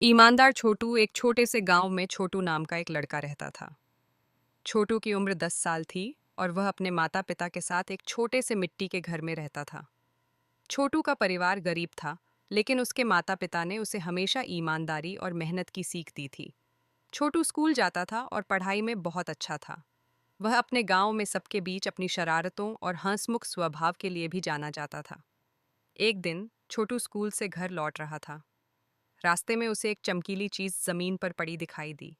ईमानदार छोटू एक छोटे से गांव में छोटू नाम का एक लड़का रहता था। छोटू की उम्र 10 साल थी और वह अपने माता पिता के साथ एक छोटे से मिट्टी के घर में रहता था। छोटू का परिवार गरीब था, लेकिन उसके माता पिता ने उसे हमेशा ईमानदारी और मेहनत की सीख दी थी। छोटू स्कूल जाता था और पढ़ाई में बहुत अच्छा था। वह अपने गांव में सबके बीच अपनी शरारतों और हंसमुख स्वभाव के लिए भी जाना जाता था। एक दिन छोटू स्कूल से घर लौट रहा था। रास्ते में उसे एक चमकीली चीज जमीन पर पड़ी दिखाई दी।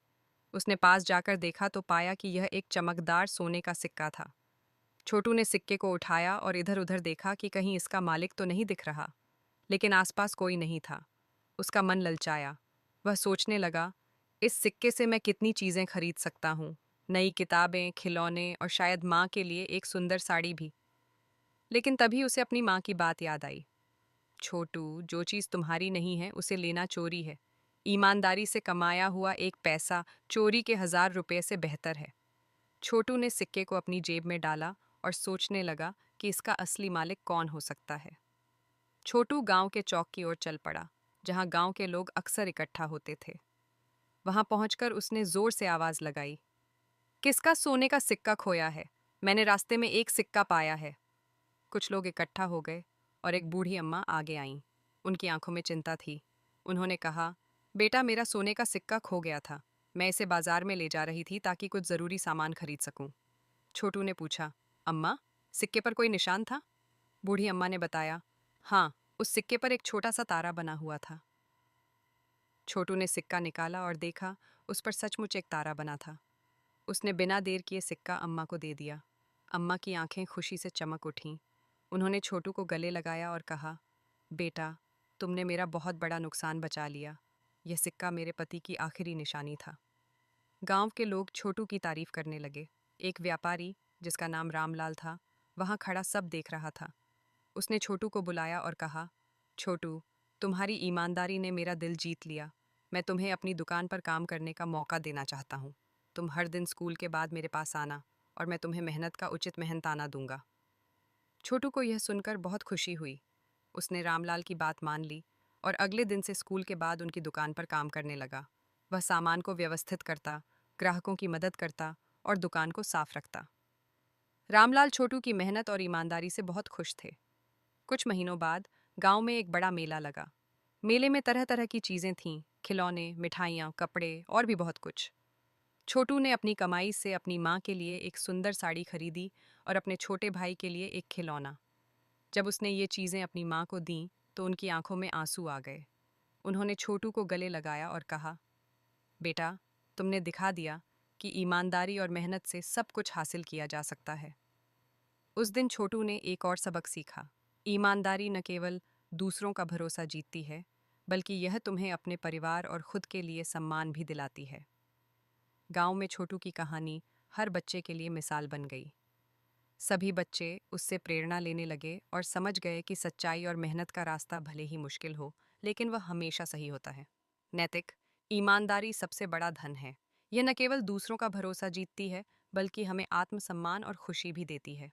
उसने पास जाकर देखा तो पाया कि यह एक चमकदार सोने का सिक्का था। छोटू ने सिक्के को उठाया और इधर उधर देखा कि कहीं इसका मालिक तो नहीं दिख रहा, लेकिन आसपास कोई नहीं था। उसका मन ललचाया। वह सोचने लगा, इस सिक्के से मैं कितनी चीजें खरीद सकता हूँ। नई किताबें, खिलौने और शायद माँ के लिए एक सुंदर साड़ी भी। लेकिन तभी उसे अपनी माँ की बात याद आई। छोटू, जो चीज तुम्हारी नहीं है उसे लेना चोरी है। ईमानदारी से कमाया हुआ एक पैसा चोरी के 1000 रुपये से बेहतर है। छोटू ने सिक्के को अपनी जेब में डाला और सोचने लगा कि इसका असली मालिक कौन हो सकता है। छोटू गांव के चौक की ओर चल पड़ा, जहां गांव के लोग अक्सर इकट्ठा होते थे। वहां पहुंचकर उसने जोर से आवाज लगाई, किसका सोने का सिक्का खोया है? मैंने रास्ते में एक सिक्का पाया है। कुछ लोग इकट्ठा हो गए और एक बूढ़ी अम्मा आगे आईं। उनकी आंखों में चिंता थी। उन्होंने कहा, बेटा, मेरा सोने का सिक्का खो गया था। मैं इसे बाजार में ले जा रही थी ताकि कुछ ज़रूरी सामान खरीद सकूं। छोटू ने पूछा, अम्मा, सिक्के पर कोई निशान था? बूढ़ी अम्मा ने बताया, हाँ, उस सिक्के पर एक छोटा सा तारा बना हुआ था। छोटू ने सिक्का निकाला और देखा, उस पर सचमुच एक तारा बना था। उसने बिना देर किए सिक्का अम्मा को दे दिया। अम्मा की आंखें खुशी से चमक उठीं। उन्होंने छोटू को गले लगाया और कहा, बेटा, तुमने मेरा बहुत बड़ा नुकसान बचा लिया। यह सिक्का मेरे पति की आखिरी निशानी था। गांव के लोग छोटू की तारीफ करने लगे। एक व्यापारी, जिसका नाम रामलाल था, वहां खड़ा सब देख रहा था। उसने छोटू को बुलाया और कहा, छोटू, तुम्हारी ईमानदारी ने मेरा दिल जीत लिया। मैं तुम्हें अपनी दुकान पर काम करने का मौका देना चाहता हूँ। तुम हर दिन स्कूल के बाद मेरे पास आना और मैं तुम्हें मेहनत का उचित मेहनताना दूंगा। छोटू को यह सुनकर बहुत खुशी हुई। उसने रामलाल की बात मान ली और अगले दिन से स्कूल के बाद उनकी दुकान पर काम करने लगा। वह सामान को व्यवस्थित करता, ग्राहकों की मदद करता और दुकान को साफ रखता। रामलाल छोटू की मेहनत और ईमानदारी से बहुत खुश थे। कुछ महीनों बाद गांव में एक बड़ा मेला लगा। मेले में तरह तरह की चीजें थीं, खिलौने, मिठाइयाँ, कपड़े और भी बहुत कुछ। छोटू ने अपनी कमाई से अपनी माँ के लिए एक सुंदर साड़ी खरीदी और अपने छोटे भाई के लिए एक खिलौना। जब उसने ये चीज़ें अपनी माँ को दीं, तो उनकी आंखों में आंसू आ गए। उन्होंने छोटू को गले लगाया और कहा, बेटा, तुमने दिखा दिया कि ईमानदारी और मेहनत से सब कुछ हासिल किया जा सकता है। उस दिन छोटू ने एक और सबक सीखा। ईमानदारी न केवल दूसरों का भरोसा जीतती है, बल्कि यह तुम्हें अपने परिवार और खुद के लिए सम्मान भी दिलाती है। गांव में छोटू की कहानी हर बच्चे के लिए मिसाल बन गई। सभी बच्चे उससे प्रेरणा लेने लगे और समझ गए कि सच्चाई और मेहनत का रास्ता भले ही मुश्किल हो, लेकिन वह हमेशा सही होता है। नैतिक ईमानदारी सबसे बड़ा धन है। यह न केवल दूसरों का भरोसा जीतती है, बल्कि हमें आत्मसम्मान और खुशी भी देती है।